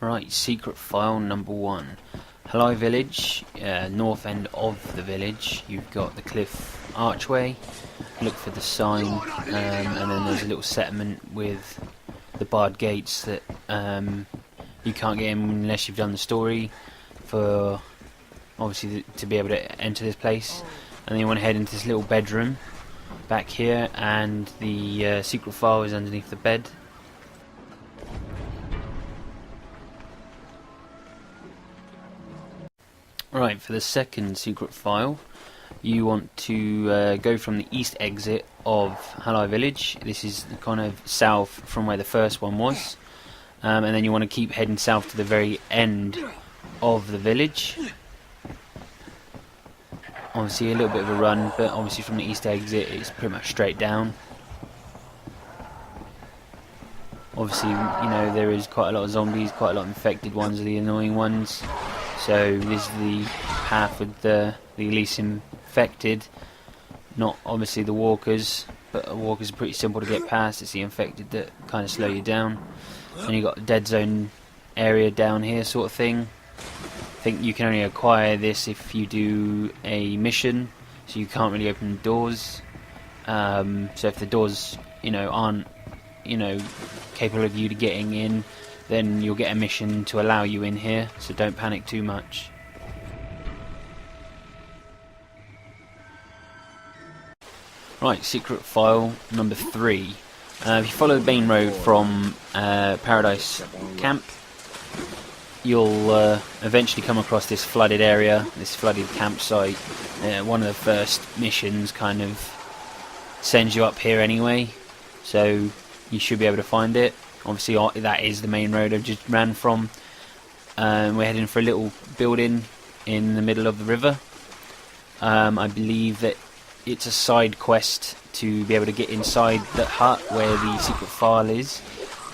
Right, secret file number 1. Hello Village, north end of the village. You've got the cliff archway. Look for the sign, and then there's a little settlement with the barred gates that you can't get in unless you've done the story for obviously to be able to enter this place. And then you want to head into this little bedroom back here, and the secret file is underneath the bed. Right, for the second secret file, you want to go from the east exit of Hello Village. This is kind of south from where the first one was, and then you want to keep heading south to the very end of the village. Obviously a little bit of a run, but obviously from the east exit it's pretty much straight down. Obviously, you know, there is quite a lot of zombies, quite a lot of infected ones are the annoying ones. So this is the path with the least infected, not obviously the walkers, but the walkers are pretty simple to get past. It's the infected that kind of slow you down. And you've got the dead zone area down here sort of thing. I think you can only acquire this if you do a mission, so you can't really open the doors. So if the doors, aren't, capable of you getting in, then you'll get a mission to allow you in here, so don't panic too much. Right, secret file number 3. If you follow the main road from Paradise Camp, you'll eventually come across this flooded area, this flooded campsite. One of the first missions kind of sends you up here anyway, so you should be able to find it. Obviously that is the main road I've just ran from. We're heading for a little building in the middle of the river. I believe that it's a side quest to be able to get inside that hut where the secret file is.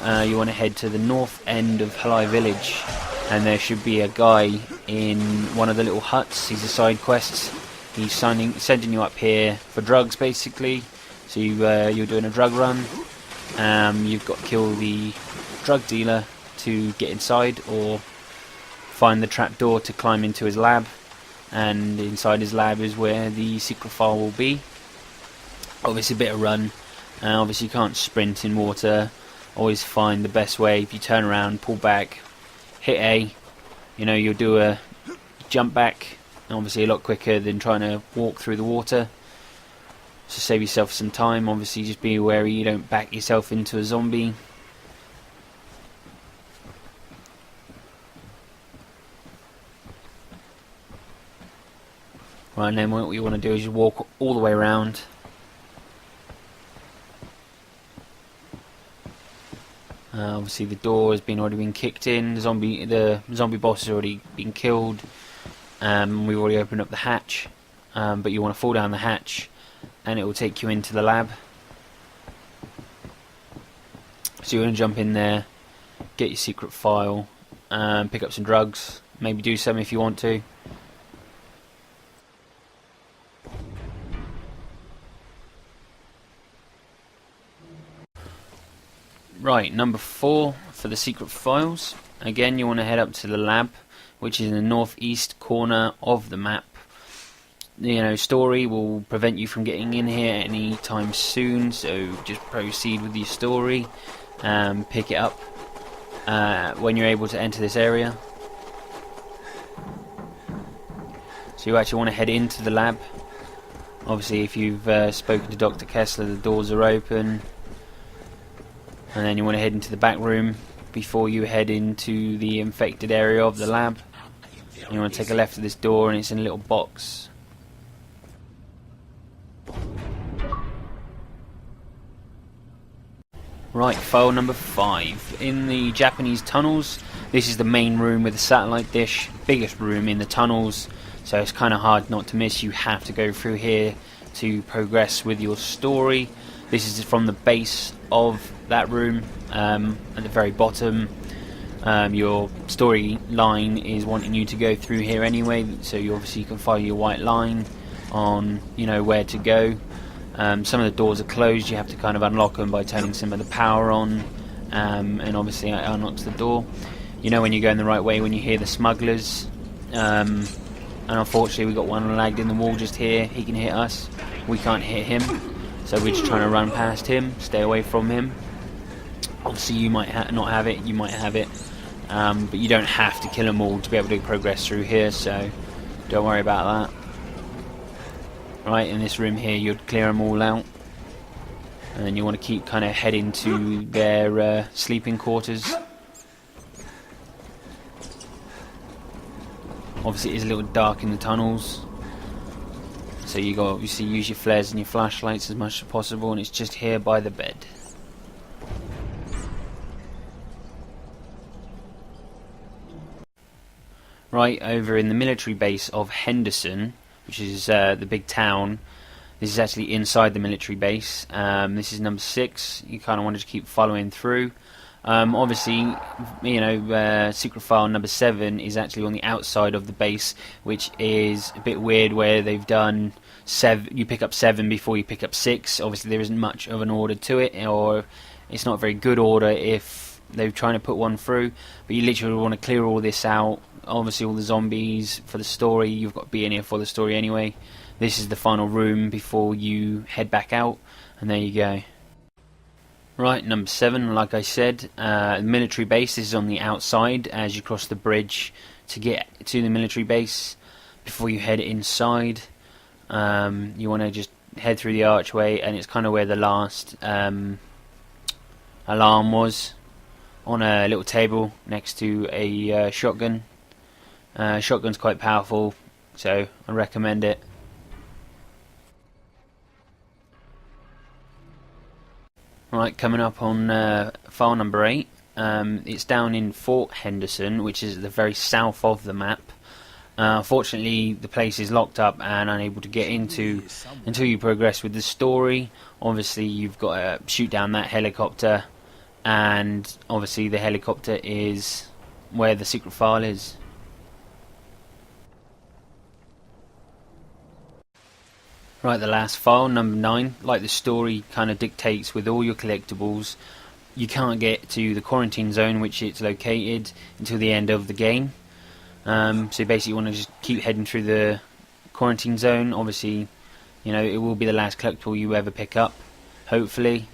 You want to head to the north end of Hello Village, and there should be a guy in one of the little huts. He's a side quest. He's sending you up here for drugs basically. So you're doing a drug run. You've got to kill the drug dealer to get inside, or find the trapdoor to climb into his lab, and inside his lab is where the secret file will be. Obviously a bit of run, obviously you can't sprint in water. Always find the best way. If you turn around, pull back, hit A, you'll do a jump back, obviously a lot quicker than trying to walk through the water. So save yourself some time. Obviously just be wary you don't back yourself into a zombie. Right, and then what you want to do is you walk all the way around. Obviously the door has already been kicked in. The zombie boss has already been killed. We've already opened up the hatch, but you want to fall down the hatch, and it will take you into the lab. So you're going to jump in there, get your secret file, pick up some drugs, maybe do some if you want to. Right, number 4 for the secret files. Again, you want to head up to the lab, which is in the northeast corner of the map. Story will prevent you from getting in here any time soon, so just proceed with your story. Pick it up when you're able to enter this area. So you actually want to head into the lab. Obviously if you've spoken to Dr. Kessler, the doors are open. And then you want to head into the back room before you head into the infected area of the lab. And you want to take a left of this door, and it's in a little box. Right, file number 5. In the Japanese tunnels, this is the main room with the satellite dish, biggest room in the tunnels, so it's kind of hard not to miss. You have to go through here to progress with your story. This is from the base of that room, at the very bottom. Your storyline is wanting you to go through here anyway, so you obviously can follow your white line on where to go. Some of the doors are closed. You have to kind of unlock them by turning some of the power on, and obviously it unlocks the door. You know when you're going the right way when you hear the smugglers. And unfortunately we got one lagged in the wall just here. He can hit us, we can't hit him, so we're just trying to run past him, stay away from him. Obviously you might not have it, you might have it, but you don't have to kill them all to be able to progress through here, so don't worry about that. Right, in this room here you'd clear them all out, and then you want to keep kind of heading to their sleeping quarters. Obviously it is a little dark in the tunnels, so you got obviously use your flares and your flashlights as much as possible, and it's just here by the bed. Right, over in the military base of Henderson, which is the big town, this is actually inside the military base. This is number 6. You kind of want to keep following through. Obviously, you know, secret file number 7 is actually on the outside of the base, which is a bit weird, where they've done 7. You pick up 7 before you pick up 6. Obviously, there isn't much of an order to it, or it's not a very good order if they're trying to put one through. But you literally want to clear all this out. Obviously, all the zombies for the story. You've got to be in here for the story anyway. This is the final room before you head back out, and there you go. Right, number 7, like I said, the military base is on the outside as you cross the bridge to get to the military base. Before you head inside, you want to just head through the archway, and it's kind of where the last alarm was, on a little table next to a shotgun. Shotgun's quite powerful, so I recommend it. Right, coming up on file number 8, it's down in Fort Henderson, which is at the very south of the map. Fortunately, the place is locked up and unable to get into until you progress with the story. Obviously, you've got to shoot down that helicopter, and obviously the helicopter is where the secret file is. Right, the last file, number 9, like the story kind of dictates with all your collectibles, you can't get to the quarantine zone, which it's located, until the end of the game. So you basically want to just keep heading through the quarantine zone. Obviously, you know, it will be the last collectible you ever pick up, hopefully.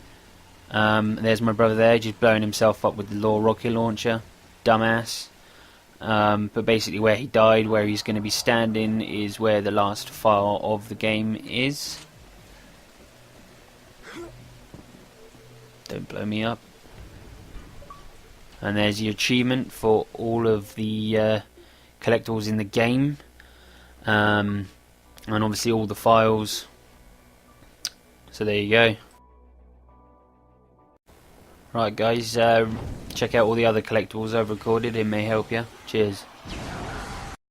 There's my brother there, just blowing himself up with the Law rocket launcher. Dumbass. But basically where he died, where he's going to be standing, is where the last file of the game is. Don't blow me up. And there's your achievement for all of the collectibles in the game. And obviously all the files. So there you go. Right guys, check out all the other collectibles I've recorded, it may help you. Cheers.